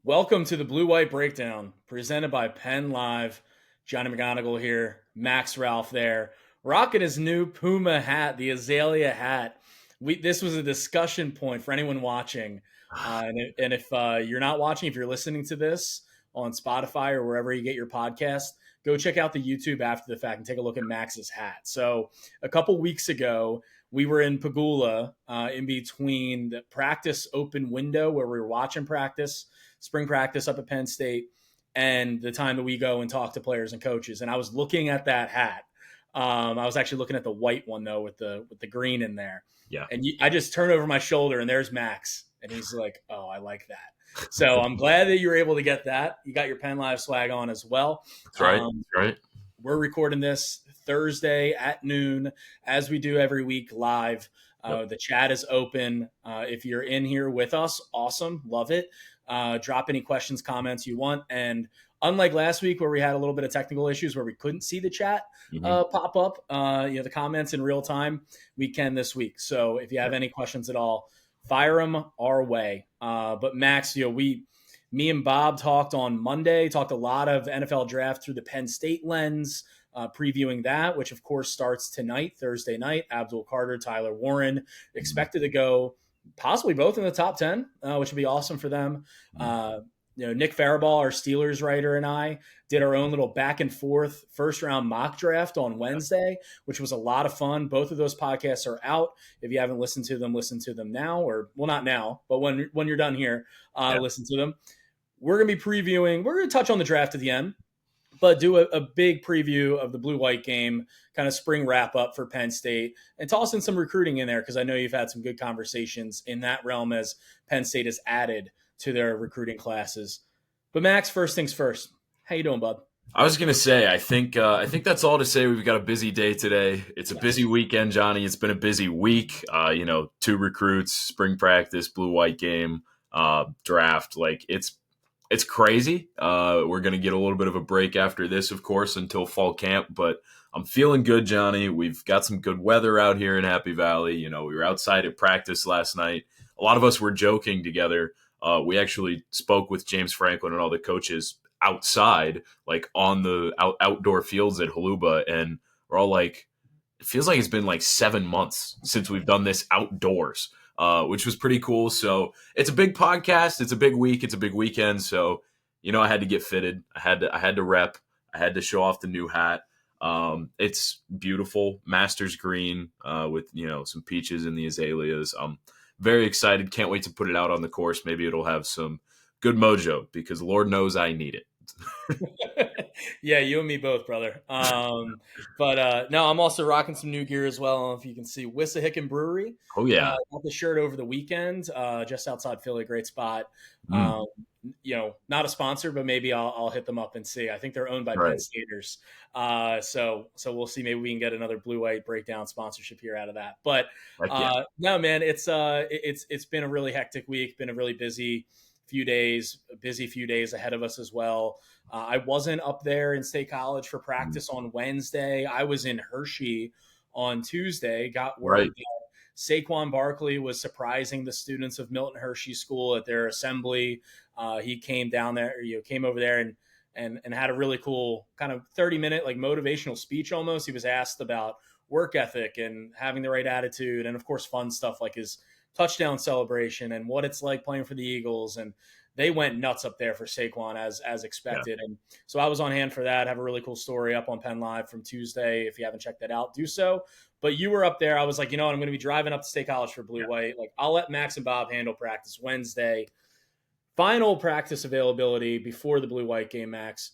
Welcome to the Blue White Breakdown, presented by PennLive. Johnny McGonigal here, Max Ralph there, rocking his new Puma hat, the Azalea hat. This was a discussion point for anyone watching, and if you're not watching, if you're listening to this on Spotify or wherever you get your podcast, go check out the YouTube after the fact and take a look at Max's hat. So a couple weeks ago, we were in Pagula in between the practice open window where we were watching practice, spring practice up at Penn State, and the time that we go and talk to players and coaches. And I was looking at that hat. I was actually looking at the white one though, with the green in there. Yeah. And I just turned over my shoulder, and there's Max, and he's like, "Oh, I like that." So I'm glad that you were able to get that. You got your PennLive swag on as well. That's right. That's right. We're recording this Thursday at noon, as we do every week live. The chat is open. If you're in here with us, awesome. Love it. Drop any questions, comments you want. And unlike last week where we had a little bit of technical issues where we couldn't see the chat pop up, the comments in real time, we can this week. So if you have any questions at all, fire them our way. But Max, me and Bob talked on Monday, talked a lot of NFL draft through the Penn State lens, previewing that, which of course starts tonight, Thursday night. Abdul Carter, Tyler Warren, expected to go possibly both in the top 10, which would be awesome for them. Nick Faraball, our Steelers writer, and I did our own little back and forth first round mock draft on Wednesday, which was a lot of fun. Both of those podcasts are out. If you haven't listened to them, listen to them now, or well, not now, but when you're done here, listen to them. We're going to be previewing. We're going to touch on the draft at the end, but do a big preview of the blue-white game, kind of spring wrap-up for Penn State, and toss in some recruiting in there because I know you've had some good conversations in that realm as Penn State has added to their recruiting classes. But Max, first things first. How you doing, bud? I was going to say, I think that's all to say. We've got a busy day today. It's a busy weekend, Johnny. It's been a busy week. 2 recruits, spring practice, blue-white game, draft. Like it's crazy. We're going to get a little bit of a break after this, of course, until fall camp. But I'm feeling good, Johnny. We've got some good weather out here in Happy Valley. We were outside at practice last night. A lot of us were joking together. We actually spoke with James Franklin and all the coaches outside, like on the outdoor fields at Haluba. And we're all like, it feels like it's been like 7 months since we've done this outdoors. Which was pretty cool. So it's a big podcast. It's a big week. It's a big weekend. So, I had to get fitted. I had to rep. I had to show off the new hat. It's beautiful. Masters green with, some peaches in the azaleas. I'm very excited. Can't wait to put it out on the course. Maybe it'll have some good mojo because Lord knows I need it. Yeah, you and me both, brother. But no, I'm also rocking some new gear as well. I don't know if you can see Wissahickon Brewery. Oh, yeah. Got the shirt over the weekend, just outside Philly. Great spot. Not a sponsor, but maybe I'll hit them up and see. I think they're owned by Penn Staters. So we'll see. Maybe we can get another blue-white breakdown sponsorship here out of that. But no, man, it's been a really hectic week. Been a really busy few days ahead of us as well. I wasn't up there in State College for practice on Wednesday. I was in Hershey on Tuesday. Got word that Saquon Barkley was surprising the students of Milton Hershey School at their assembly. He came down there, came over there and had a really cool kind of 30-minute like motivational speech almost. He was asked about work ethic and having the right attitude, and of course fun stuff like his touchdown celebration and what it's like playing for the Eagles. And they went nuts up there for Saquon as expected. Yeah. And so I was on hand for that. I have a really cool story up on PennLive from Tuesday. If you haven't checked that out, do so. But you were up there. I was like, I'm going to be driving up to State College for blue-white. Like, I'll let Max and Bob handle practice Wednesday. Final practice availability before the blue-white game, Max.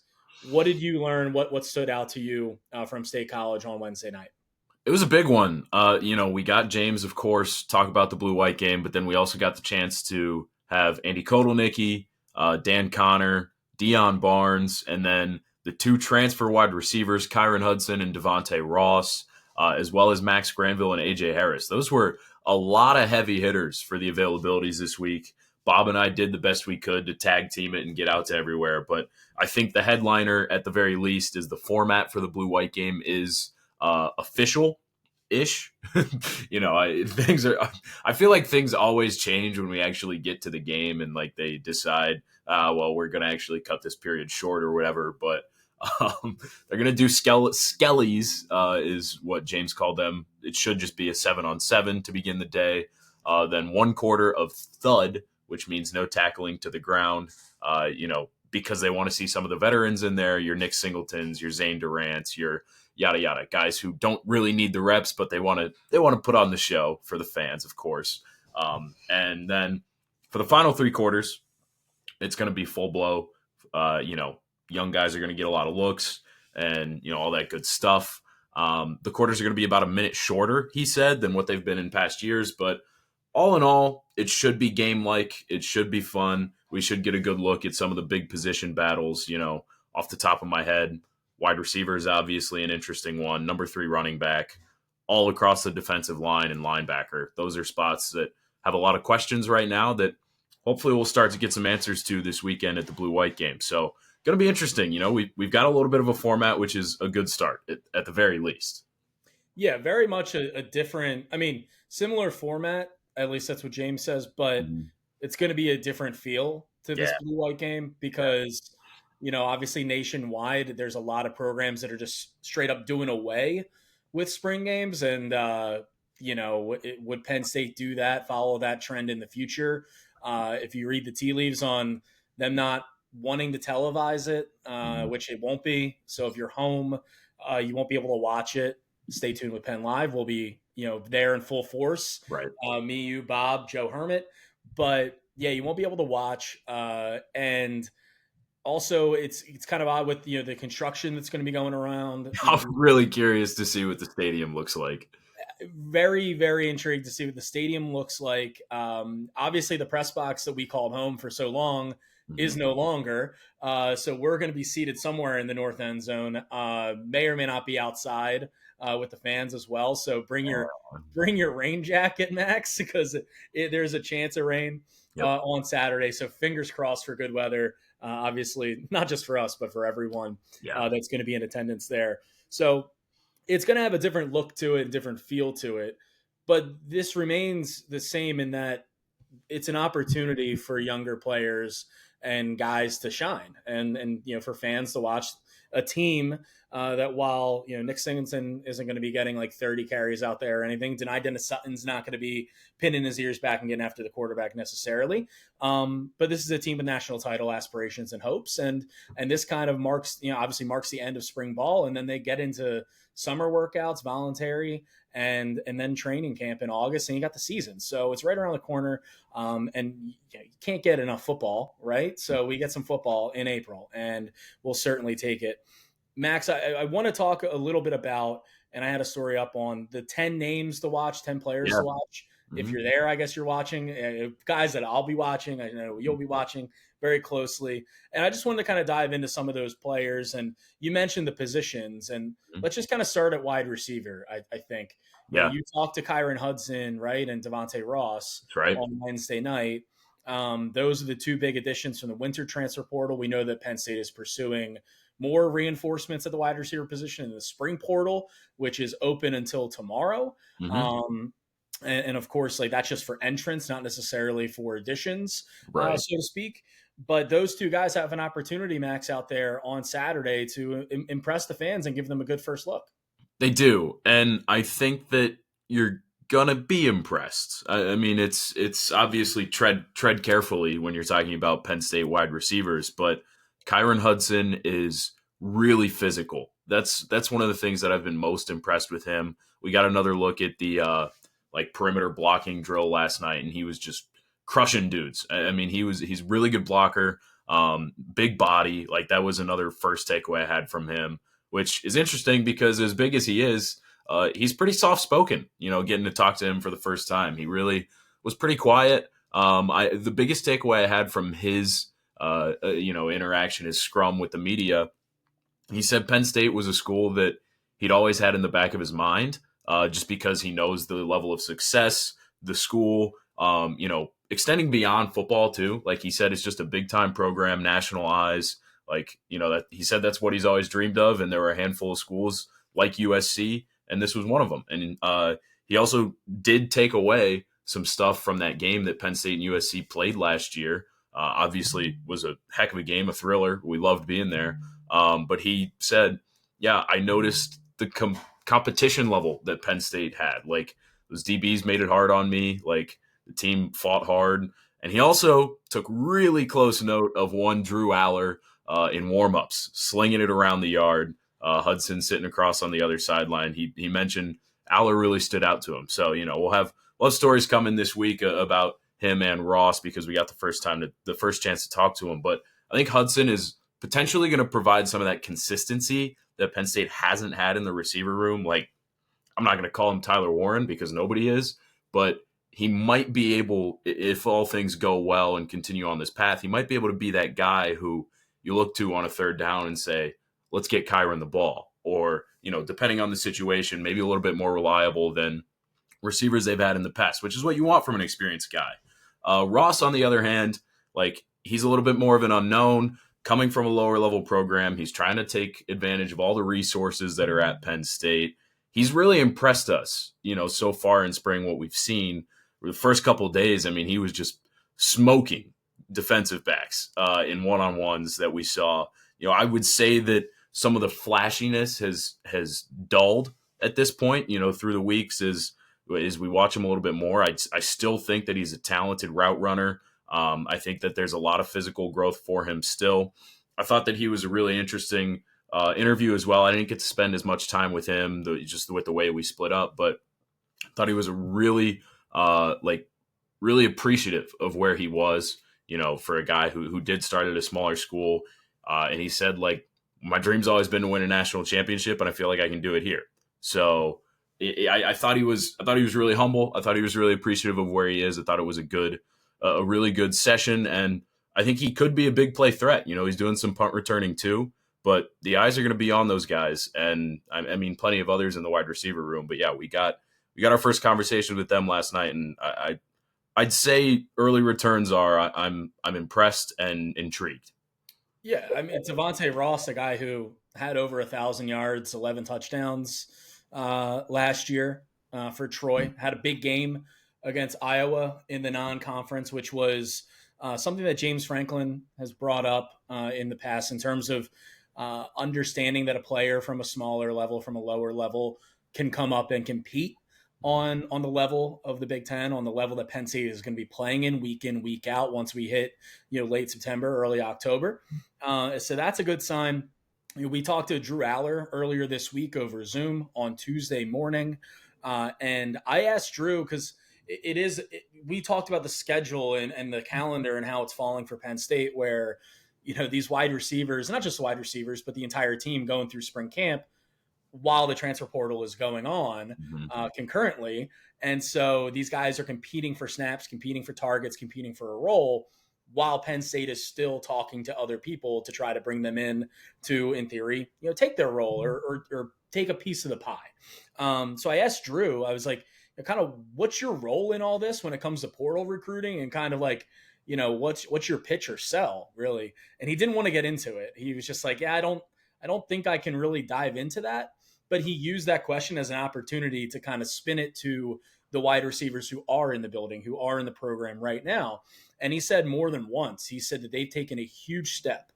What did you learn? What stood out to you from State College on Wednesday night? It was a big one. We got James, of course, talk about the blue-white game, but then we also got the chance to have Andy Kotelnicki, Dan Connor, Deion Barnes, and then the 2 transfer wide receivers, Kyron Hudson and Devontae Ross, as well as Max Granville and A.J. Harris. Those were a lot of heavy hitters for the availabilities this week. Bob and I did the best we could to tag team it and get out to everywhere, but I think the headliner, at the very least, is the format for the blue-white game is official. ish. I feel like things always change when we actually get to the game and like they decide, well, we're going to actually cut this period short or whatever. But they're going to do skellies, is what James called them. It should just be a 7-on-7 to begin the day. Then 1/4 of thud, which means no tackling to the ground, because they want to see some of the veterans in there, your Nick Singletons, your Zane Durants, your yada yada, guys who don't really need the reps, but they want to put on the show for the fans, of course. And then for the final 3/4, it's going to be full blow. Young guys are going to get a lot of looks and all that good stuff. The quarters are going to be about a minute shorter, he said, than what they've been in past years, but all in all, it should be game-like. It should be fun. We should get a good look at some of the big position battles. Off the top of my head, wide receiver is obviously an interesting one. Number 3 running back, all across the defensive line, and linebacker. Those are spots that have a lot of questions right now that hopefully we'll start to get some answers to this weekend at the Blue-White game. So going to be interesting. We've got a little bit of a format, which is a good start at the very least. Yeah, very much a different, similar format. At least that's what James says, but it's going to be a different feel to this Blue-White game because, obviously nationwide, there's a lot of programs that are just straight up doing away with spring games. And, would Penn State do that, follow that trend in the future? If you read the tea leaves on them not wanting to televise it, which it won't be. So if you're home, you won't be able to watch it. Stay tuned with PennLive. We'll be there in full force. Right. Me, you, Bob, Joe Hermit. But yeah, you won't be able to watch. And also it's kind of odd with, the construction that's going to be going around. I'm really curious to see what the stadium looks like. Very, very intrigued to see what the stadium looks like. Obviously the press box that we called home for so long is no longer. So we're going to be seated somewhere in the north end zone. May or may not be outside with the fans as well. So bring your rain jacket, Max, because there's a chance of rain on Saturday. So fingers crossed for good weather. Obviously, not just for us, but for everyone that's going to be in attendance there. So it's going to have a different look to it, different feel to it. But this remains the same in that it's an opportunity for younger players and guys to shine and for fans to watch a team that while Nick Singleton isn't going to be getting like 30 carries out there or anything, Denai Dennis Sutton's not going to be pinning his ears back and getting after the quarterback necessarily. But this is a team with national title aspirations and hopes, and this kind of obviously marks the end of spring ball, and then they get into summer workouts, voluntary, and then training camp in August, and you got the season. So it's right around the corner, and you can't get enough football, right? So we get some football in April, and we'll certainly take it. Max, I want to talk a little bit about, and I had a story up on the 10 names to watch, 10 players to watch. If you're there, I guess you're watching. Guys that I'll be watching, I know you'll be watching very closely. And I just wanted to kind of dive into some of those players. And you mentioned the positions, and let's just kind of start at wide receiver, I think. Yeah. You talked to Kyron Hudson, right, and Devontae Ross on Wednesday night. Those are the two big additions from the winter transfer portal. We know that Penn State is pursuing more reinforcements at the wide receiver position in the spring portal, which is open until tomorrow. And of course, like that's just for entrance, not necessarily for additions, so to speak. But those two guys have an opportunity, Max, out there on Saturday to impress the fans and give them a good first look. They do. And I think that you're going to be impressed. I mean, it's obviously tread carefully when you're talking about Penn State wide receivers, but Kyron Hudson is really physical. That's one of the things that I've been most impressed with him. We got another look at the perimeter blocking drill last night, and he was just crushing dudes. I mean, he's really good blocker, big body. Like that was another first takeaway I had from him, which is interesting because as big as he is, he's pretty soft spoken. Getting to talk to him for the first time, he really was pretty quiet. The biggest takeaway I had from his interaction, his scrum with the media, he said Penn State was a school that he'd always had in the back of his mind. Just because he knows the level of success, the school, extending beyond football too. Like he said, it's just a big time program, national eyes. Like, that he said that's what he's always dreamed of. And there were a handful of schools like USC and this was one of them. And he also did take away some stuff from that game that Penn State and USC played last year. Obviously, was a heck of a game, a thriller. We loved being there. But he said, "Yeah, I noticed the competition level that Penn State had. Like those DBs made it hard on me. Like the team fought hard." And he also took really close note of one Drew Aller in warmups, slinging it around the yard. Hudson sitting across on the other sideline. He mentioned Aller really stood out to him. So we'll have stories coming this week about him and Ross because we got the first chance to talk to him. But I think Hudson is potentially going to provide some of that consistency that Penn State hasn't had in the receiver room. Like, I'm not going to call him Tyler Warren because nobody is, but he might be able, if all things go well and continue on this path, he might be able to be that guy who you look to on a third down and say, let's get Kyron the ball. Or, depending on the situation, maybe a little bit more reliable than receivers they've had in the past, which is what you want from an experienced guy. Ross, on the other hand, like he's a little bit more of an unknown coming from a lower level program. He's trying to take advantage of all the resources that are at Penn State. He's really impressed us, so far in spring, what we've seen. The first couple of days, I mean, he was just smoking defensive backs in one-on-ones that we saw. I would say that some of the flashiness has dulled at this point, through the weeks as we watch him a little bit more. I still think that he's a talented route runner. I think that there's a lot of physical growth for him still. I thought that he was a really interesting interview as well. I didn't get to spend as much time with him, just with the way we split up, but I thought he was a really really appreciative of where he was, for a guy who did start at a smaller school. And he said, like, my dream's always been to win a national championship, and I feel like I can do it here. So I thought he was really humble. I thought he was really appreciative of where he is. I thought it was a really good session, and I think he could be a big play threat. He's doing some punt returning too, but the eyes are going to be on those guys, and I mean, plenty of others in the wide receiver room. But yeah, we got our first conversation with them last night, and I'd say early returns are I'm impressed and intrigued. Yeah, I mean, Devontae Ross, a guy who had over 1,000 yards, 11 touchdowns last year for Troy, had a big game against Iowa in the non-conference, which was something that James Franklin has brought up in the past in terms of understanding that a player from a smaller level, from a lower level, can come up and compete on the level of the Big Ten, on the level that Penn State is going to be playing in, week out, once we hit late September, early October. So that's a good sign. We talked to Drew Aller earlier this week over Zoom on Tuesday morning, and I asked Drew because we talked about the schedule and the calendar and how it's falling for Penn State, where these wide receivers, not just the wide receivers, but the entire team going through spring camp while the transfer portal is going on concurrently. And so these guys are competing for snaps, competing for targets, competing for a role, while Penn State is still talking to other people to try to bring them in to, in theory, take their role or take a piece of the pie. So I asked Drew, I was like, kind of, what's your role in all this when it comes to portal recruiting, and kind of like, what's your pitch or sell, really? And he didn't want to get into it. He was just like, yeah, I don't think I can really dive into that. But he used that question as an opportunity to kind of spin it to the wide receivers who are in the building, who are in the program right now. And he said more than once, he said that they've taken a huge step,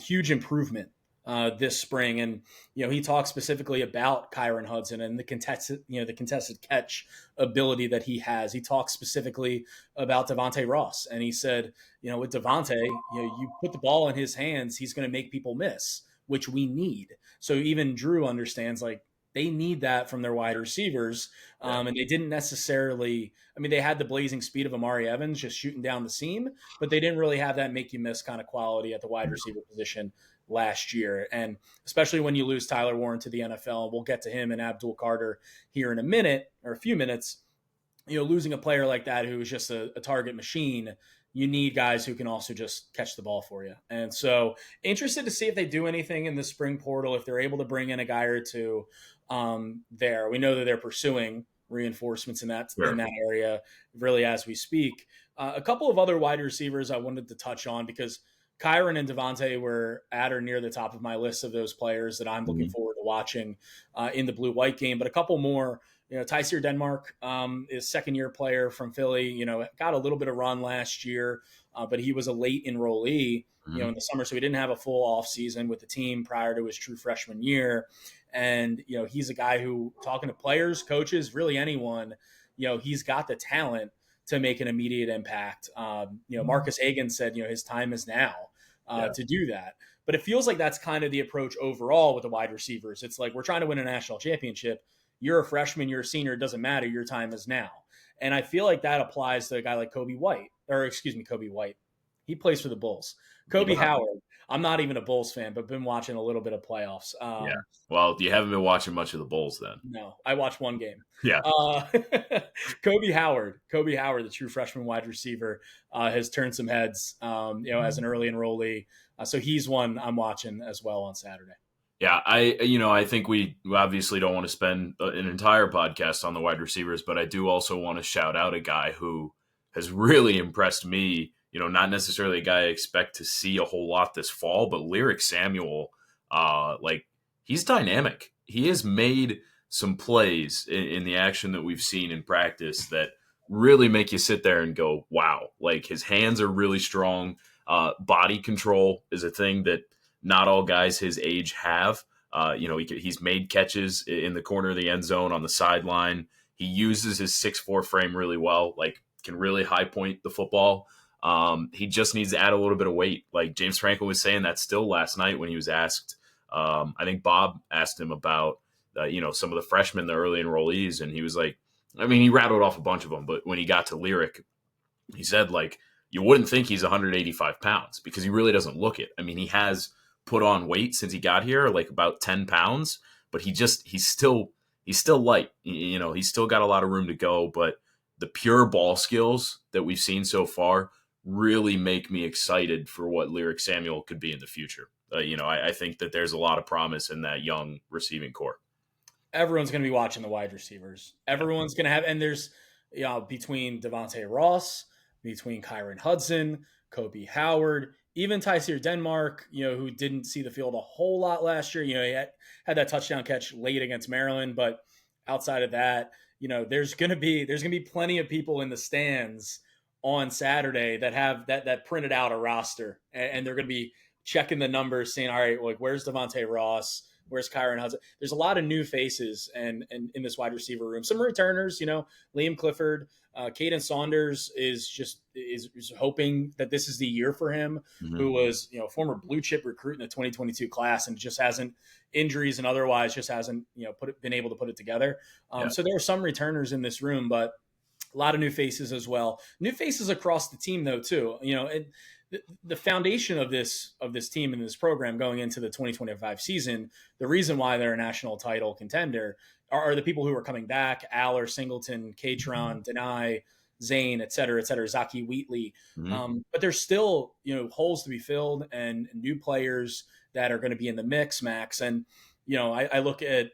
huge improvement this spring. And, he talked specifically about Kyron Hudson and the contested catch ability that he has. He talked specifically about Devontae Ross. And he said, with Devontae, you put the ball in his hands, he's going to make people miss, which we need. So even Drew understands, like, they need that from their wide receivers. And they didn't necessarily, they had the blazing speed of Amari Evans just shooting down the seam, but they didn't really have that make you miss kind of quality at the wide receiver position last year. And especially when you lose Tyler Warren to the NFL, we'll get to him and Abdul Carter here in a minute or a few minutes, losing a player like that who is just a target machine, you need guys who can also just catch the ball for you. And so interested to see if they do anything in the spring portal, if they're able to bring in a guy or two there. We know that they're pursuing reinforcements in that area really as we speak. A couple of other wide receivers I wanted to touch on because Kyron and Devontae were at or near the top of my list of those players that I'm looking Mhm. forward to watching in the blue-white game. But a couple more, Tysier Denmark is second-year player from Philly, got a little bit of run last year, but he was a late enrollee, Mhm. in the summer. So he didn't have a full off season with the team prior to his true freshman year. And, he's a guy who, talking to players, coaches, really anyone, he's got the talent to make an immediate impact. Marcus Hagan said, his time is now Yeah. to do that. But it feels like that's kind of the approach overall with the wide receivers. It's like, we're trying to win a national championship. You're a freshman, you're a senior, it doesn't matter. Your time is now. And I feel like that applies to a guy like Kobe White. He plays for the Bulls. Kobe Yeah. Howard. I'm not even a Bulls fan, but been watching a little bit of playoffs. Yeah. Well, you haven't been watching much of the Bulls then. No, I watched one game. Yeah. Kobe Howard, the true freshman wide receiver, has turned some heads, as an early enrollee. So he's one I'm watching as well on Saturday. Yeah, I think we obviously don't want to spend an entire podcast on the wide receivers, but I do also want to shout out a guy who has really impressed me. Not necessarily a guy I expect to see a whole lot this fall, but Lyric Samuel, he's dynamic. He has made some plays in the action that we've seen in practice that really make you sit there and go, wow. Like, his hands are really strong. Body control is a thing that not all guys his age have. He's made catches in the corner of the end zone, on the sideline. He uses his 6'4" frame really well, can really high point the football. He just needs to add a little bit of weight. Like James Franklin was saying that still last night when he was asked. I think Bob asked him about, some of the freshmen, the early enrollees, and he was like, he rattled off a bunch of them, but when he got to Lyric, he said, you wouldn't think he's 185 pounds because he really doesn't look it. He has put on weight since he got here, about 10 pounds, but he's still light. He's still got a lot of room to go, but the pure ball skills that we've seen so far really make me excited for what Lyric Samuel could be in the future. I think that there's a lot of promise in that young receiving core. Everyone's going to be watching the wide receivers. Everyone's going to have, and there's, between Devontae Ross, between Kyron Hudson, Kobe Howard, even Tysier Denmark, who didn't see the field a whole lot last year. He had that touchdown catch late against Maryland, but outside of that, there's going to be plenty of people in the stands on Saturday that have that printed out a roster, and they're going to be checking the numbers, saying, all right, where's Devontae Ross? Where's Kyron Hudson? There's a lot of new faces and in this wide receiver room. Some returners, Liam Clifford, Caden Saunders is hoping that this is the year for him, who was, former blue chip recruit in the 2022 class and just hasn't, injuries and otherwise, just hasn't, been able to put it together. So there are some returners in this room, but a lot of new faces as well. New faces across the team though, too. The foundation of this team and this program going into the 2025 season, the reason why they're a national title contender are the people who are coming back: Aller, Singleton, Catron, Denai, Zane, et cetera, Zaki Wheatley. But there's still, holes to be filled and new players that are going to be in the mix, Max. And, I look at,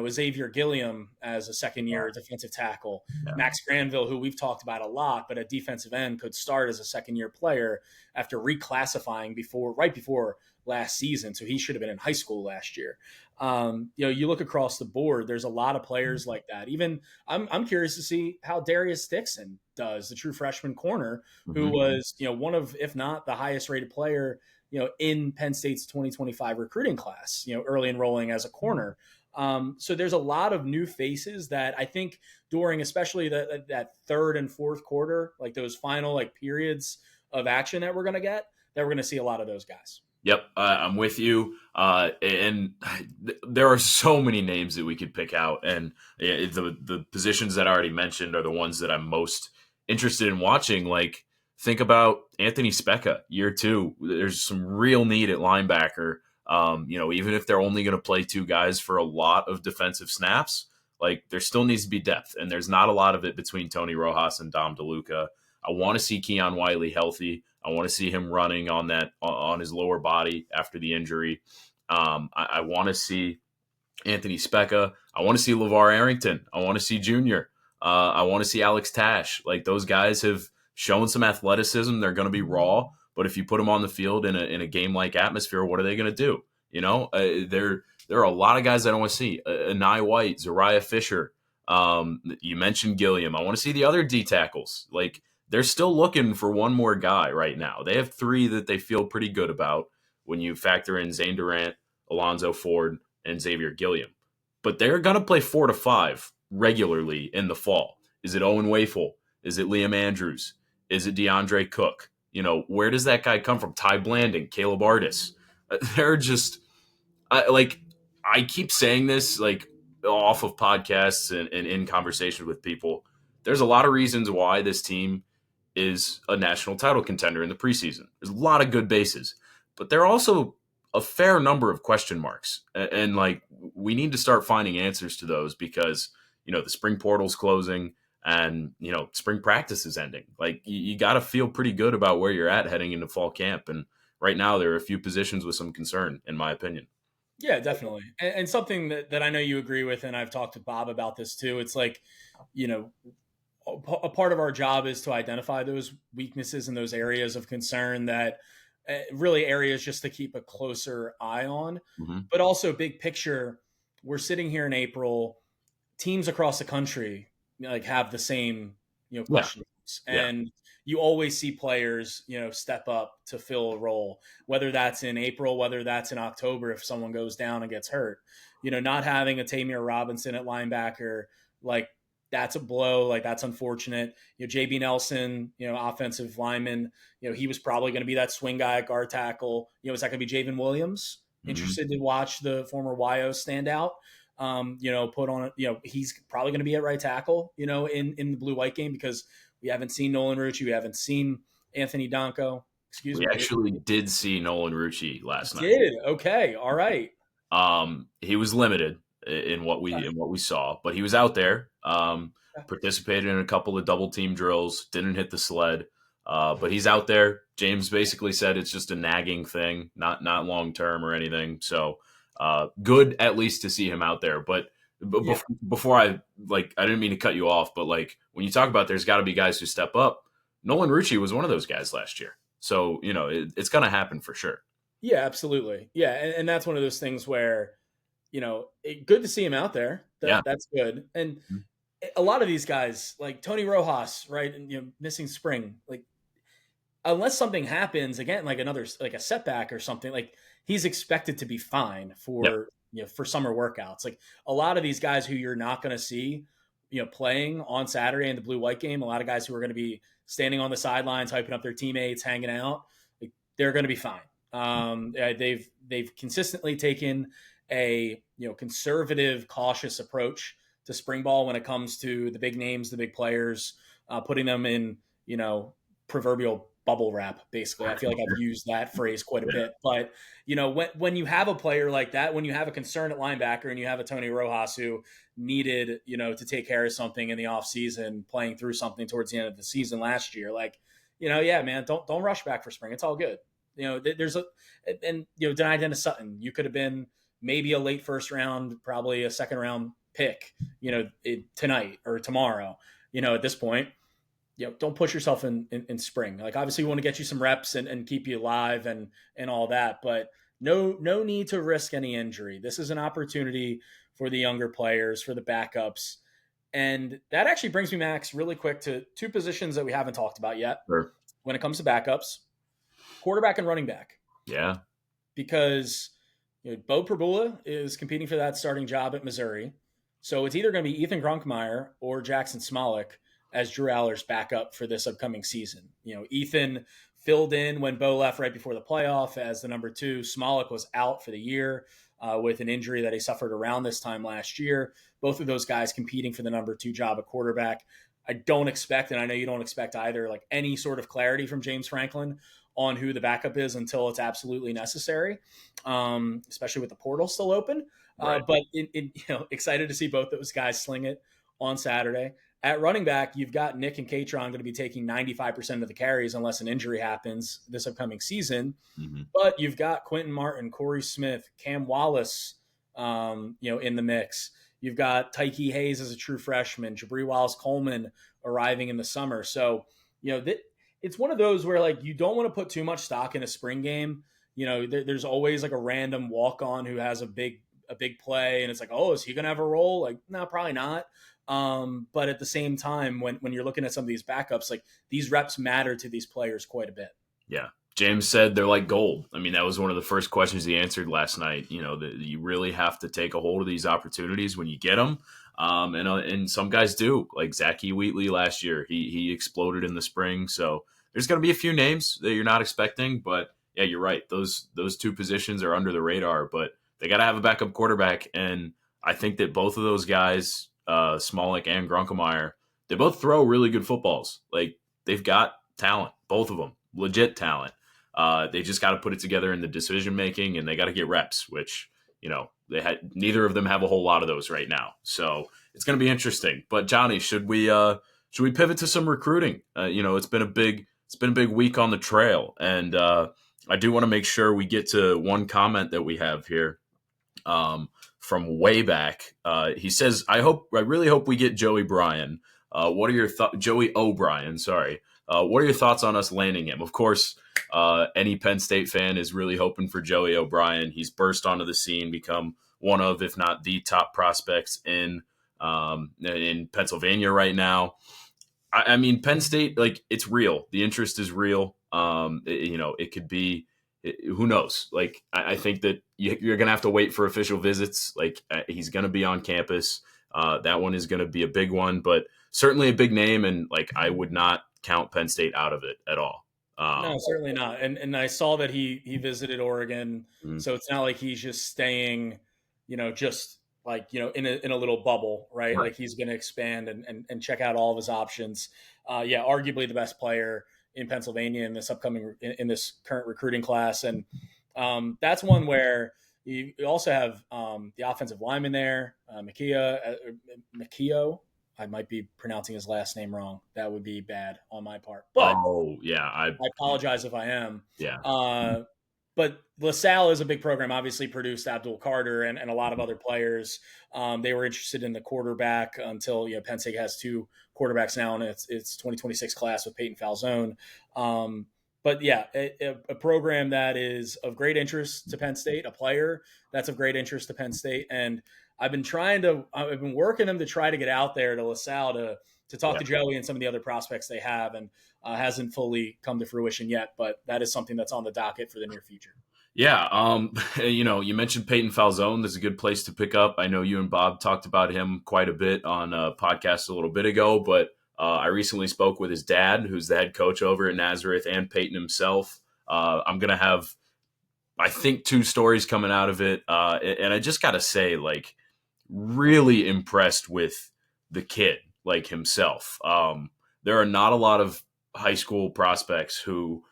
Xavier Gilliam as a second-year defensive tackle. Yeah. Max Granville, who we've talked about a lot, but at defensive end could start as a second-year player after reclassifying right before last season. So he should have been in high school last year. You look across the board, there's a lot of players like that. Even I'm curious to see how Darius Dixon does, the true freshman corner, who was, one of, if not the highest rated player, in Penn State's 2025 recruiting class, early enrolling as a corner. So there's a lot of new faces that I think during, especially that third and fourth quarter, those final periods of action that we're going to see a lot of those guys. Yep, I'm with you. And there are so many names that we could pick out. And the positions that I already mentioned are the ones that I'm most interested in watching. Think about Anthony Specca, year 2. There's some real need at linebacker. Even if they're only going to play 2 guys for a lot of defensive snaps, there still needs to be depth. And there's not a lot of it between Tony Rojas and Dom DeLuca. I want to see Keon Wiley healthy. I want to see him running on his lower body after the injury. I want to see Anthony Specca. I want to see LeVar Arrington. I want to see Junior. I want to see Alex Tash. Those guys have shown some athleticism. They're going to be raw, But if you put them on the field in a game like atmosphere, what are they going to do? There are a lot of guys I don't want to see. Anai White, Zariah Fisher. You mentioned Gilliam. I want to see the other D tackles. Like, they're still looking for one more guy right now. They have 3 that they feel pretty good about when you factor in Zane Durant, Alonzo Ford, and Xavier Gilliam. But they're going to play 4 to 5 regularly in the fall. Is it Owen Wafel? Is it Liam Andrews? Is it DeAndre Cook? Where does that guy come from? Ty Blanding, Caleb Artis. They're just I keep saying this like off of podcasts and in conversations with people. There's a lot of reasons why this team is a national title contender in the preseason. There's a lot of good bases, but there are also a fair number of question marks. And like, we need to start finding answers to those because, the spring portal's closing and, spring practice is ending. Like, you got to feel pretty good about where you're at heading into fall camp. And right now there are a few positions with some concern, in my opinion. Yeah, definitely. And something that I know you agree with, and I've talked to Bob about this too. It's like, a part of our job is to identify those weaknesses and those areas of concern that really areas just to keep a closer eye on. Mm-hmm. But also, big picture, we're sitting here in April, teams across the country have the same questions, and you always see players step up to fill a role, whether that's in April, whether that's in October if someone goes down and gets hurt. Not having a Tamir Robinson at linebacker, like, that's a blow. Like, that's unfortunate. JB Nelson, offensive lineman, he was probably going to be that swing guy at guard tackle. Is that going to be Javen Williams? Mm-hmm. Interested to watch the former YO stand out. Put on he's probably going to be at right tackle, in the blue-white game because we haven't seen Nolan Rucci. We haven't seen Anthony Donko. We actually did see Nolan Rucci last night. Did? Okay. All right. He was limited in what we saw, but he was out there, participated in a couple of double team drills, didn't hit the sled, but he's out there. James basically said it's just a nagging thing, not long term or anything. So good at least to see him out there. But before I didn't mean to cut you off, but like, when you talk about there's got to be guys who step up, Nolan Rucci was one of those guys last year. So it's going to happen for sure. Yeah, absolutely. Yeah, and that's one of those things where, good to see him out there. That's good. And a lot of these guys, like Tony Rojas, right, and missing spring, like, unless something happens again, like a setback or something, like, he's expected to be fine for for summer workouts. Like, a lot of these guys who you're not going to see, playing on Saturday in the blue-white game, a lot of guys who are going to be standing on the sidelines, hyping up their teammates, hanging out, like, they're going to be fine. They've consistently taken a conservative, cautious approach to spring ball when it comes to the big names, the big players, putting them in proverbial bubble wrap. Basically, I feel like I've used that phrase quite a bit. But when you have a player like that, when you have a concern at linebacker, and you have a Tony Rojas who needed to take care of something in the offseason, playing through something towards the end of the season last year, like, yeah, man, don't rush back for spring. It's all good. There's Denai Dennis Sutton, you could have been maybe a late first round, probably a second round pick, tonight or tomorrow, at this point, don't push yourself in spring. Like, obviously we want to get you some reps and keep you alive and all that, but no need to risk any injury. This is an opportunity for the younger players, for the backups. And that actually brings me, Max, really quick to two positions that we haven't talked about yet. Sure. When it comes to backups, quarterback and running back. Yeah. Because Bo Prabula is competing for that starting job at Missouri. So it's either going to be Ethan Gronkmeyer or Jackson Smolik as Drew Aller's backup for this upcoming season. Ethan filled in when Bo left right before the playoff as the number 2. Smolik was out for the year with an injury that he suffered around this time last year. Both of those guys competing for the number 2 job at quarterback. I don't expect, and I know you don't expect either, like, any sort of clarity from James Franklin on who the backup is until it's absolutely necessary, especially with the portal still open. Right. But excited to see both those guys sling it on Saturday. At running back, you've got Nick and Katron going to be taking 95% of the carries unless an injury happens this upcoming season. Mm-hmm. But you've got Quentin Martin, Corey Smith, Cam Wallace, in the mix. You've got Tyke Hayes as a true freshman, Jabri Wallace Coleman arriving in the summer. So, it's one of those where like you don't want to put too much stock in a spring game. There's always like a random walk on who has a big play, and it's like, oh, is he gonna have a role? Like, no, probably not. But at the same time, when you're looking at some of these backups, like these reps matter to these players quite a bit. Yeah. James said they're like gold. I mean, that was one of the first questions he answered last night. You really have to take a hold of these opportunities when you get them. And some guys do, like Zachy Wheatley last year. He exploded in the spring. So there's going to be a few names that you're not expecting. But yeah, you're right. Those two positions are under the radar. But they got to have a backup quarterback. And I think that both of those guys, Smolik and Grunkemeyer, they both throw really good footballs. Like, they've got talent, both of them, legit talent. They just got to put it together in the decision making, and they got to get reps, which neither of them have a whole lot of those right now. So it's going to be interesting. But Johnny, should we pivot to some recruiting? It's been a big week on the trail, and I do want to make sure we get to one comment that we have here from way back. He says, I really hope we get Joey Bryan. What are your thoughts? Joey O'Brien, sorry. What are your thoughts on us landing him? Of course, any Penn State fan is really hoping for Joey O'Brien. He's burst onto the scene, become one of, if not the top prospects in Pennsylvania right now. I mean, Penn State, like, it's real. The interest is real. It could be, who knows? Like, I think that you're going to have to wait for official visits. Like, he's going to be on campus. That one is going to be a big one, but certainly a big name. And like, I would not count Penn State out of it at all. No, certainly not. And I saw that he visited Oregon, so it's not like he's just staying, just like in a little bubble, right? Like, he's going to expand and check out all of his options. Arguably the best player in Pennsylvania in this current recruiting class, and that's one where you also have the offensive lineman there, Makio. I might be pronouncing his last name wrong. That would be bad on my part. But I apologize if I am. Yeah. But LaSalle is a big program, obviously produced Abdul Carter and a lot of other players. They were interested in the quarterback until Penn State has two quarterbacks now in its 2026 class with Peyton Falzone. But yeah, a program that is of great interest to Penn State, a player that's of great interest to Penn State. And I've been working them to try to get out there to LaSalle to talk to Joey and some of the other prospects they have, and hasn't fully come to fruition yet, but that is something that's on the docket for the near future. Yeah. You mentioned Peyton Falzone. That's a good place to pick up. I know you and Bob talked about him quite a bit on a podcast a little bit ago, but I recently spoke with his dad, who's the head coach over at Nazareth, and Peyton himself. I'm going to have, I think, two stories coming out of it. And I just got to say, like, really impressed with the kid, like, himself. There are not a lot of high school prospects who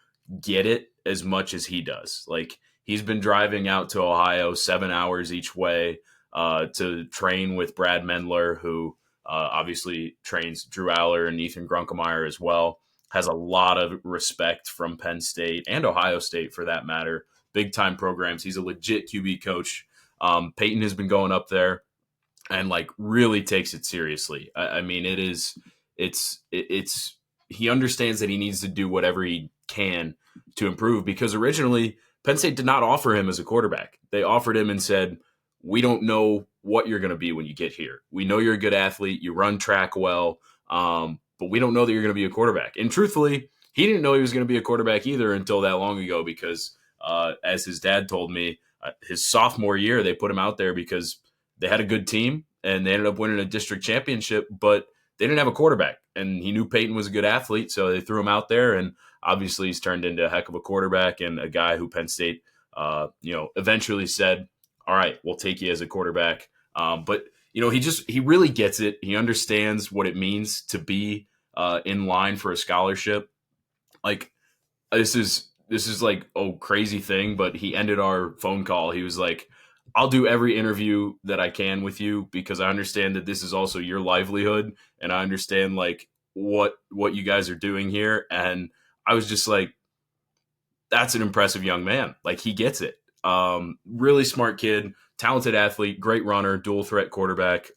get it as much as he does. Like, he's been driving out to Ohio 7 hours each way to train with Brad Mendler, who obviously trains Drew Aller and Ethan Grunkemeyer as well. Has a lot of respect from Penn State and Ohio State, for that matter. Big time programs. He's a legit QB coach. Peyton has been going up there and like really takes it seriously. I mean, he understands that he needs to do whatever he can to improve, because originally Penn State did not offer him as a quarterback. They offered him and said, we don't know what you're going to be when you get here. We know you're a good athlete. You run track well, but we don't know that you're going to be a quarterback. And truthfully, he didn't know he was going to be a quarterback either until that long ago, because as his dad told me, his sophomore year, they put him out there because they had a good team and they ended up winning a district championship, but they didn't have a quarterback. And he knew Peyton was a good athlete, so they threw him out there. And obviously he's turned into a heck of a quarterback and a guy who Penn State, eventually said, all right, we'll take you as a quarterback. But he really gets it. He understands what it means to be in line for a scholarship. Like, this is like a crazy thing, but he ended our phone call. He was like, I'll do every interview that I can with you, because I understand that this is also your livelihood, and I understand like what you guys are doing here. And I was just like, that's an impressive young man. Like, he gets it. Really smart kid, talented athlete, great runner, dual threat quarterback.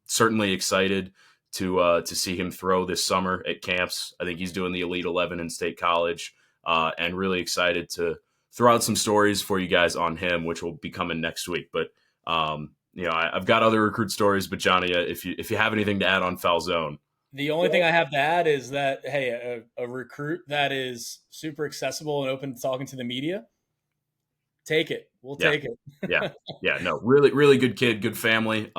Certainly excited to see him throw this summer at camps. I think he's doing the Elite 11 in State College, and really excited to throw out some stories for you guys on him, which will be coming next week. But I've got other recruit stories. But Johnny, if you have anything to add on Falzone. The only thing I have to add is that, hey, a recruit that is super accessible and open to talking to the media, take it. We'll take it. Yeah. No, really, really good kid, good family.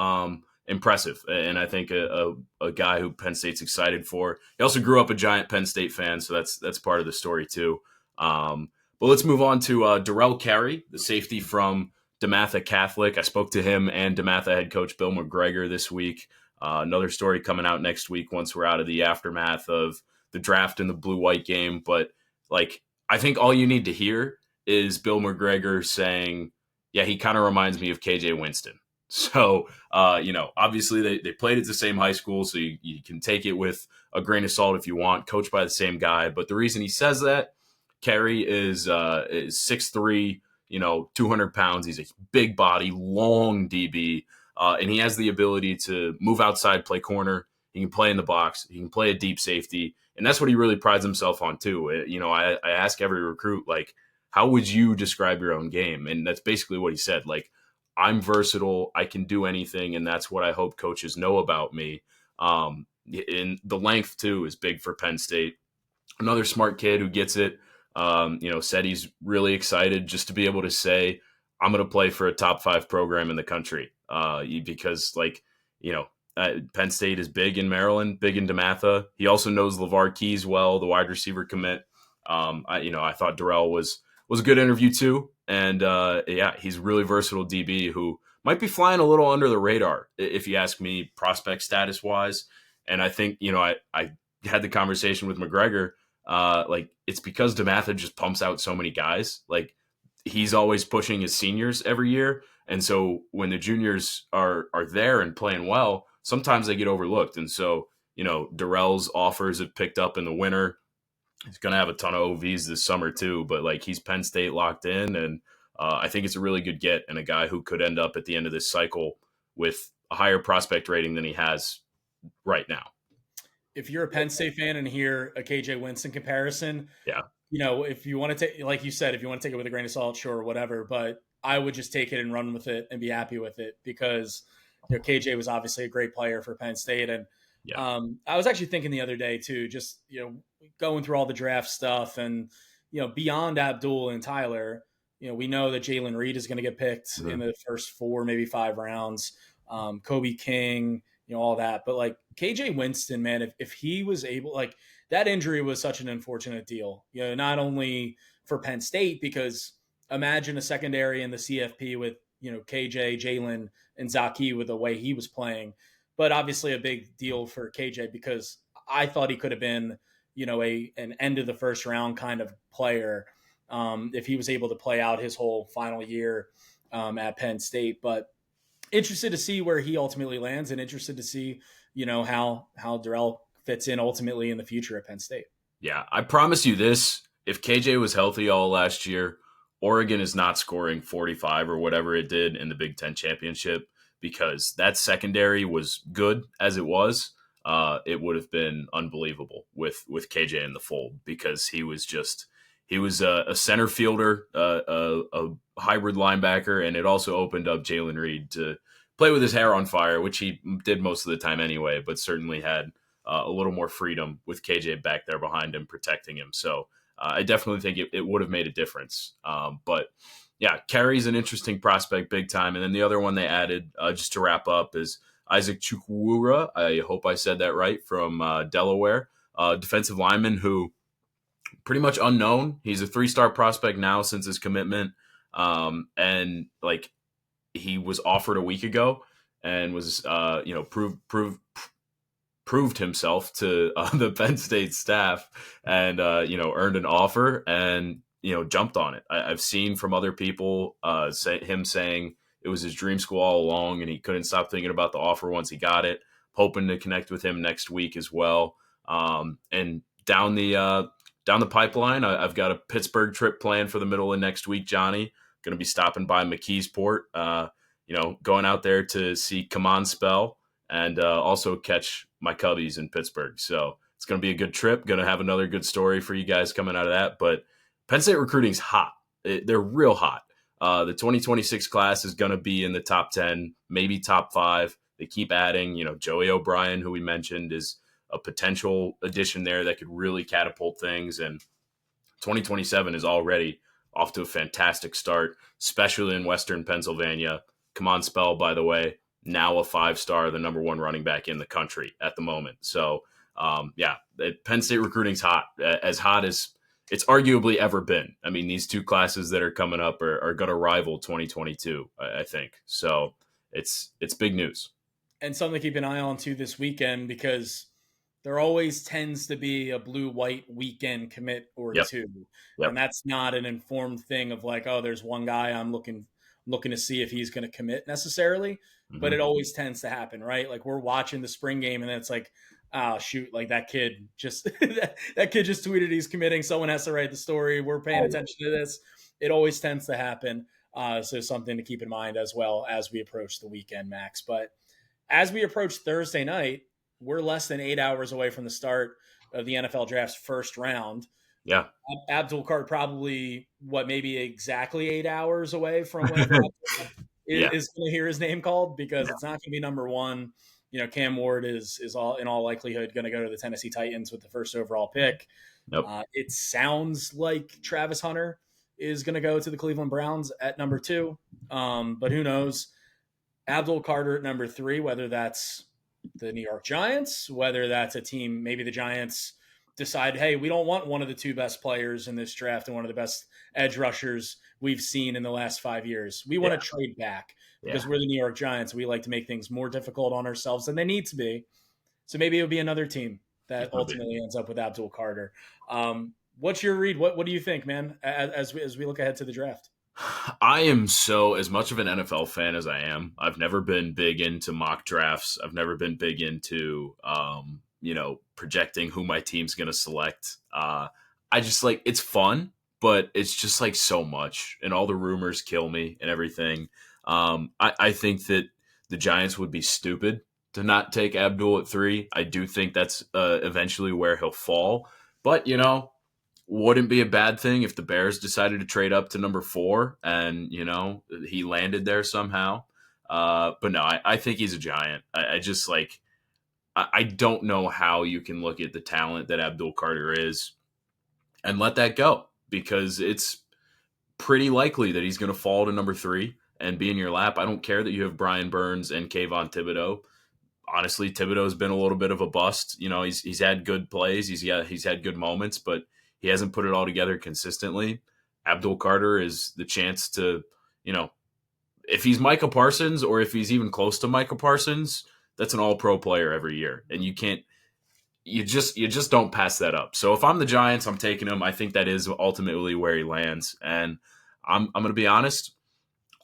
Impressive. And I think a guy who Penn State's excited for. He also grew up a giant Penn State fan, so that's part of the story too. But let's move on to Darrell Carey, the safety from DeMatha Catholic. I spoke to him and DeMatha head coach Bill McGonigal this week. Another story coming out next week once we're out of the aftermath of the draft and the blue-white game. But I think all you need to hear is Bill McGonigal saying, yeah, he kind of reminds me of KJ Winston. So, obviously they played at the same high school, so you can take it with a grain of salt if you want, coached by the same guy. But the reason he says that, Carey is 6'3", 200 pounds. He's a big body, long DB. And he has the ability to move outside, play corner. He can play in the box. He can play a deep safety. And that's what he really prides himself on, too. I ask every recruit, how would you describe your own game? And that's basically what he said. I'm versatile. I can do anything. And that's what I hope coaches know about me. And the length, too, is big for Penn State. Another smart kid who gets it, said he's really excited just to be able to say, I'm going to play for a top 5 program in the country. Because Penn State is big in Maryland, big in DeMatha. He also knows LeVar Keys well, the wide receiver commit. I thought Darrell was a good interview too. And he's really versatile DB who might be flying a little under the radar, if you ask me, prospect status wise. And I think, I had the conversation with McGonigal. It's because DeMatha just pumps out so many guys. He's always pushing his seniors every year. And so when the juniors are there and playing well, sometimes they get overlooked. And so, Darrell's offers have picked up in the winter. He's going to have a ton of OVs this summer too, but he's Penn State locked in. And I think it's a really good get and a guy who could end up at the end of this cycle with a higher prospect rating than he has right now. If you're a Penn State fan and hear a KJ Winston comparison, if you want to take, like you said, if you want to take it with a grain of salt, sure, whatever. But I would just take it and run with it and be happy with it because KJ was obviously a great player for Penn State. And I was actually thinking the other day too, just going through all the draft stuff and beyond Abdul and Tyler, we know that Jalen Reed is going to get picked in the first 4, maybe 5 rounds. Kobe King, all that. But KJ Winston, man, if he was able, that injury was such an unfortunate deal, not only for Penn State, because imagine a secondary in the CFP with, KJ, Jalen, and Zaki with the way he was playing, but obviously a big deal for KJ because I thought he could have been, an end of the first round kind of player if he was able to play out his whole final year at Penn State. But interested to see where he ultimately lands and interested to see, how Darrell fits in ultimately in the future at Penn State. Yeah, I promise you this. If KJ was healthy all last year, Oregon is not scoring 45 or whatever it did in the Big Ten championship because that secondary was good as it was. It would have been unbelievable with KJ in the fold because he was a center fielder, a hybrid linebacker, and it also opened up Jalen Reed to play with his hair on fire, which he did most of the time anyway, but certainly had a little more freedom with KJ back there behind him, protecting him. So I definitely think it would have made a difference. But yeah, Carey's an interesting prospect big time. And then the other one they added, just to wrap up, is Isaac Chukwura. I hope I said that right, from Delaware, defensive lineman who pretty much unknown. He's a 3-star prospect now since his commitment. And he was offered a week ago and was, proved himself to the Penn State staff and, earned an offer and, jumped on it. I've seen from other people him saying it was his dream school all along and he couldn't stop thinking about the offer once he got it, hoping to connect with him next week as well. And down the pipeline, I've got a Pittsburgh trip planned for the middle of next week, Johnny. Going to be stopping by McKeesport, going out there to see Kaman Spell and also catch my Cubbies in Pittsburgh. So it's going to be a good trip. Going to have another good story for you guys coming out of that. But Penn State recruiting's hot. They're real hot. The 2026 class is going to be in the top 10, maybe top 5. They keep adding. Joey O'Brien, who we mentioned, is a potential addition there that could really catapult things. And 2027 is already off to a fantastic start, especially in Western Pennsylvania. Come on, Spell, by the way, now a 5-star, the number 1 running back in the country at the moment. So, Penn State recruiting's hot as it's arguably ever been. I mean, these 2 classes that are coming up are going to rival 2022, I think. So it's big news. And something to keep an eye on too this weekend, because there always tends to be a blue-white weekend commit or two. Yep. And that's not an informed thing of like, oh, there's one guy I'm looking to see if he's going to commit necessarily. Mm-hmm. But it always tends to happen, right? Like we're watching the spring game and it's like, oh, shoot, like that kid just that kid just tweeted he's committing. Someone has to write the story. We're paying attention to this. It always tends to happen. So something to keep in mind as well as we approach the weekend, Max. But as we approach Thursday night, we're less than 8 hours away from the start of the NFL draft's first round. Yeah. Abdul Card probably, maybe exactly 8 hours away from when is going to hear his name called, because it's not going to be number 1. Cam Ward is all in all likelihood going to go to the Tennessee Titans with the first overall pick. Nope. It sounds like Travis Hunter is going to go to the Cleveland Browns at number 2. But who knows? Abdul Carter at number 3, whether that's the New York Giants, whether that's a team, maybe the Giants decide, hey, we don't want one of the 2 best players in this draft and one of the best edge rushers we've seen in the last 5 years. We want to trade back because we're the New York Giants. We like to make things more difficult on ourselves than they need to be. So maybe it'll be another team that ultimately ends up with Abdul Carter. What's your read? What do you think, man, as we look ahead to the draft? I am as much of an NFL fan as I am. I've never been big into mock drafts. I've never been big into, projecting who my team's going to select. I just it's fun, but it's just so much, and all the rumors kill me and everything. I think that the Giants would be stupid to not take Abdul at 3. I do think that's eventually where he'll fall, but wouldn't be a bad thing if the Bears decided to trade up to number 4 and, he landed there somehow. But no, I think he's a Giant. I just I don't know how you can look at the talent that Abdul Carter is and let that go, because it's pretty likely that he's going to fall to number 3 and be in your lap. I don't care that you have Brian Burns and Kayvon Thibodeau. Honestly, Thibodeau's been a little bit of a bust. He's had good plays. He's had good moments, but he hasn't put it all together consistently. Abdul Carter is the chance to, if he's Micah Parsons or if he's even close to Micah Parsons, that's an all-pro player every year. And you just don't pass that up. So if I'm the Giants, I'm taking him. I think that is ultimately where he lands. And I'm going to be honest.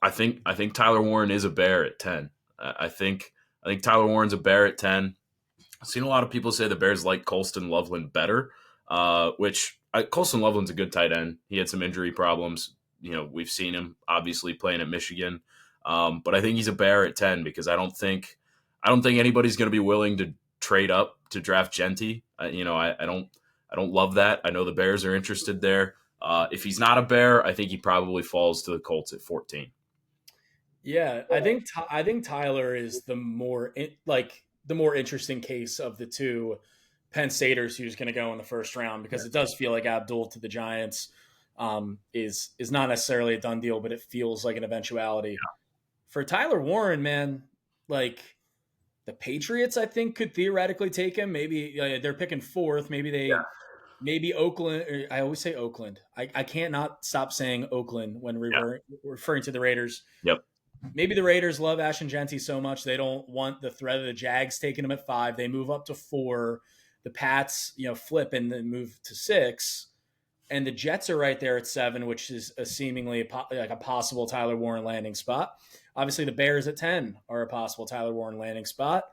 I think Tyler Warren is a bear at 10. I think Tyler Warren's a bear at 10. I've seen a lot of people say the Bears like Colston Loveland better, which Colston Loveland's a good tight end. He had some injury problems. We've seen him obviously playing at Michigan. But I think he's a bear at 10 because I don't think anybody's going to be willing to trade up to draft Genty. I don't love that. I know the Bears are interested there. If he's not a bear, I think he probably falls to the Colts at 14. Yeah, I think Tyler is the more interesting case of the 2 Penn Staters who's going to go in the first round, because it does feel like Abdul to the Giants is not necessarily a done deal, but it feels like an eventuality. Yeah. For Tyler Warren, man, the Patriots, I think, could theoretically take him. Maybe they're picking 4th. Maybe Oakland. I always say Oakland. I can't not stop saying Oakland when referring to the Raiders. Yep. Maybe the Raiders love Ashton Genty so much they don't want the threat of the Jags taking him at 5. They move up to 4. The Pats, flip and then move to 6. And the Jets are right there at 7, which is a seemingly a possible Tyler Warren landing spot. Obviously, the Bears at 10 are a possible Tyler Warren landing spot.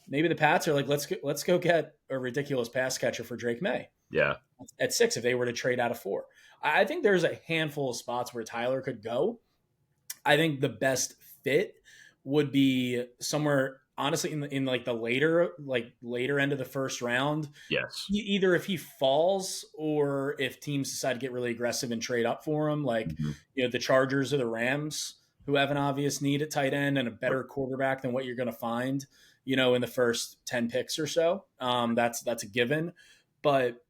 Maybe the Pats are let's go get a ridiculous pass catcher for Drake May. Yeah. At 6, if they were to trade out of 4. I think there's a handful of spots where Tyler could go. I think the best fit would be somewhere honestly in like the later end of the first round, Yes. either if he falls or if teams decide to get really aggressive and trade up for him, like Mhm. the Chargers or the Rams, who have an obvious need at tight end and a better quarterback than what you're going to find, in the first 10 picks or so. That's a given. But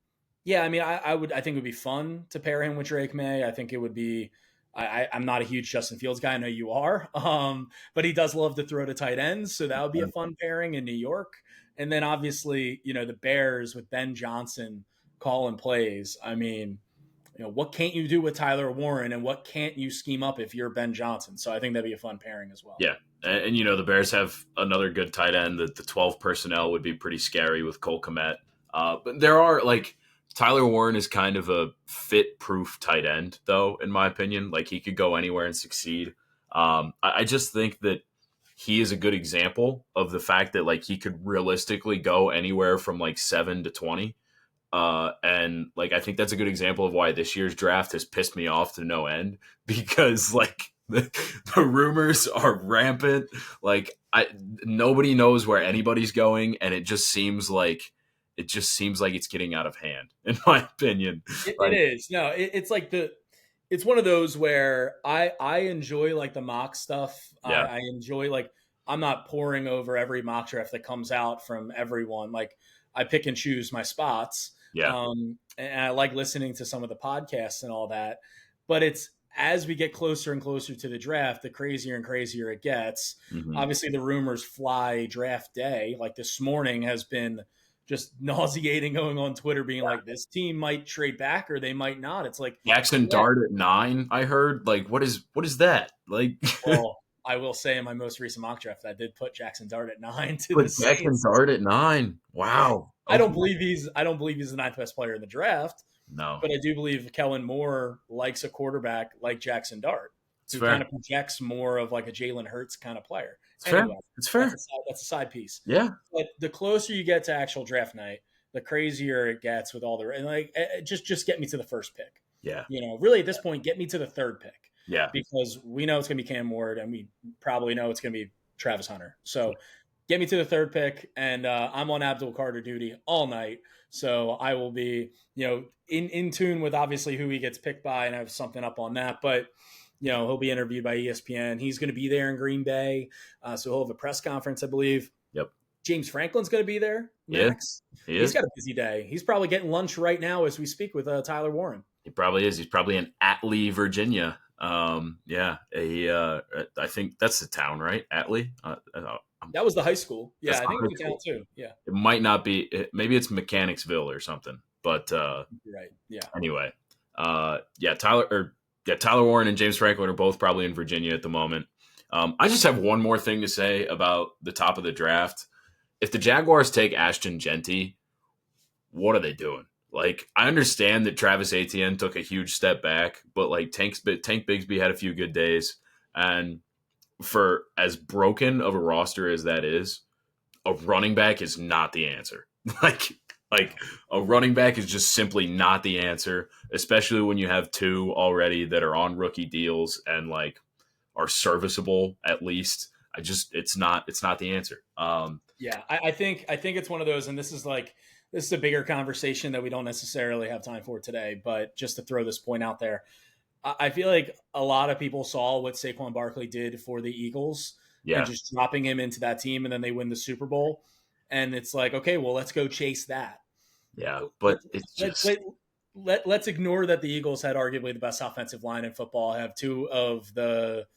yeah, I mean, I think it would be fun to pair him with Drake May. I think it would be. I'm not a huge Justin Fields guy. I know you are, but he does love to throw to tight ends, so that would be a fun pairing in New York. And then obviously, the Bears with Ben Johnson calling plays. I mean, what can't you do with Tyler Warren, and what can't you scheme up if you're Ben Johnson? So I think that'd be a fun pairing as well. Yeah. And the Bears have another good tight end. The 12 personnel would be pretty scary with Cole Kmet. But there are, like, Tyler Warren is kind of a fit-proof tight end, though, in my opinion. Like, he could go anywhere and succeed. I just think that he is a good example of the fact that, like, he could realistically go anywhere from, like, 7 to 20. And, like, I think that's a good example of why this year's draft has pissed me off to no end, because, like, the rumors are rampant. Like, nobody knows where anybody's going, and it just seems like it's getting out of hand, in my opinion. It is. No, it's like it's one of those where I enjoy like the mock stuff. Yeah. I enjoy, like, I'm not poring over every mock draft that comes out from everyone. Like, I pick and choose my spots. Yeah. And I like listening to some of the podcasts and all that. But it's as we get closer and closer to the draft, the crazier and crazier it gets. Mhm. Obviously, the rumors fly draft day. Like this morning has been just nauseating, going on Twitter being like, this team might trade back or they might not. It's like Jackson Dart at 9, I heard. Like, what is that? Like, well, I will say in my most recent mock draft, I did put Jackson Dart at 9 to put the Jackson Saints. Dart at 9. Wow. I don't believe he's the ninth best player in the draft. No. But I do believe Kellen Moore likes a quarterback like Jackson Dart, who kind of projects more of like a Jalen Hurts kind of player. It's fair. It's fair. That's a side piece. Yeah. But the closer you get to actual draft night, the crazier it gets with all the, and like, just get me to the first pick. Yeah. Really at this point, get me to the third pick. Yeah. Because we know it's going to be Cam Ward, and we probably know it's going to be Travis Hunter. So get me to the third pick, and I'm on Abdul Carter duty all night. So I will be, in tune with obviously who he gets picked by, and I have something up on that. But, he'll be interviewed by ESPN. He's going to be there in Green Bay. So he'll have a press conference, I believe. Yep. James Franklin's going to be there next. Yeah, he's got a busy day. He's probably getting lunch right now as we speak with Tyler Warren. He probably is. He's probably in Atlee, Virginia. I think that's the town, right? Atlee. That was the high school. Yeah, I think it was down too. Yeah, it might not be. Maybe it's Mechanicsville or something. But right. Yeah. Anyway, Tyler Warren and James Franklin are both probably in Virginia at the moment. I just have one more thing to say about the top of the draft. If the Jaguars take Ashton Genty, what are they doing? Like, I understand that Travis Etienne took a huge step back, but like Tank Bigsby had a few good days, and for as broken of a roster as that is, a running back is not the answer. Like a running back is just simply not the answer, especially when you have two already that are on rookie deals and like are serviceable at least. It's not the answer. I think it's one of those, and this is a bigger conversation that we don't necessarily have time for today, but just to throw this point out there, I feel like a lot of people saw what Saquon Barkley did for the Eagles and just dropping him into that team, and then they win the Super Bowl. And it's like, okay, well, let's go chase that. Yeah, but it's just... Let's ignore that the Eagles had arguably the best offensive line in football, have two of the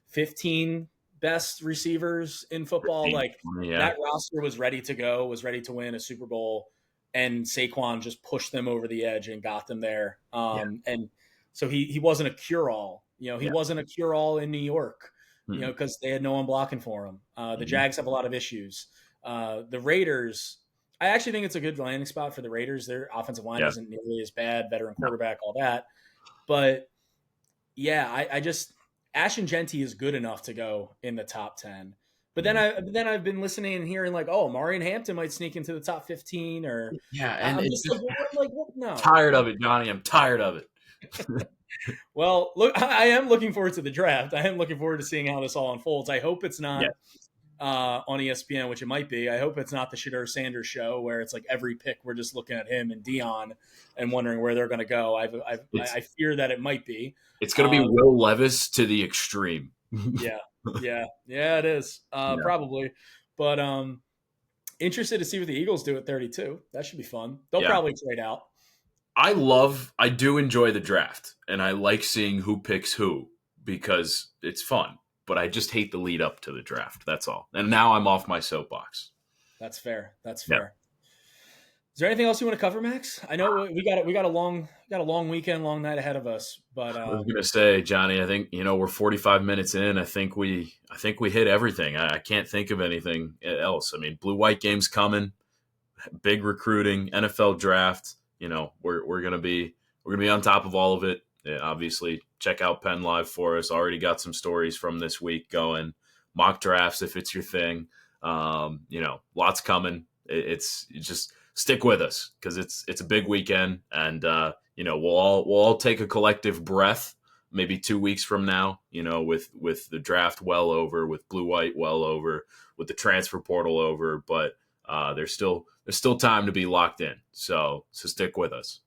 15 best receivers in football. That roster was ready to go, was ready to win a Super Bowl, and Saquon just pushed them over the edge and got them there. And so he wasn't a cure-all. He wasn't a cure-all in New York, because they had no one blocking for him. The Jags have a lot of issues. The Raiders, I actually think it's a good landing spot for the Raiders. Their offensive line isn't nearly as bad, veteran quarterback, all that. But I just, Ashton Genty is good enough to go in the top 10. But then I've been listening and hearing like, oh, Marion Hampton might sneak into the top 15, or and I'm just like, no. Tired of it, Johnny. I'm tired of it. Well, look, I am looking forward to the draft. I am looking forward to seeing how this all unfolds. I hope it's not on ESPN, which it might be. I hope it's not the Shedeur Sanders show where it's like every pick we're just looking at him and Dion and wondering where they're going to go. I fear that it might be. It's going to be Will Levis to the extreme. Yeah, it is probably. But interested to see what the Eagles do at 32. That should be fun. They'll probably trade out. I do enjoy the draft, and I like seeing who picks who because it's fun. But I just hate the lead up to the draft. That's all. And now I'm off my soapbox. That's fair. That's fair. Yeah. Is there anything else you want to cover, Max? I know we got a long weekend, long night ahead of us. But I was gonna say, Johnny, I think we're 45 minutes in. I think we hit everything. I can't think of anything else. I mean, blue-white game's coming, big recruiting, NFL draft. We're gonna be on top of all of it. Yeah, obviously, check out PennLive for us. Already got some stories from this week going. Mock drafts if it's your thing. Lots coming. It's just stick with us because it's a big weekend, and we'll all take a collective breath. Maybe 2 weeks from now, with the draft well over, with blue white well over, with the transfer portal over, but there's still time to be locked in. So stick with us.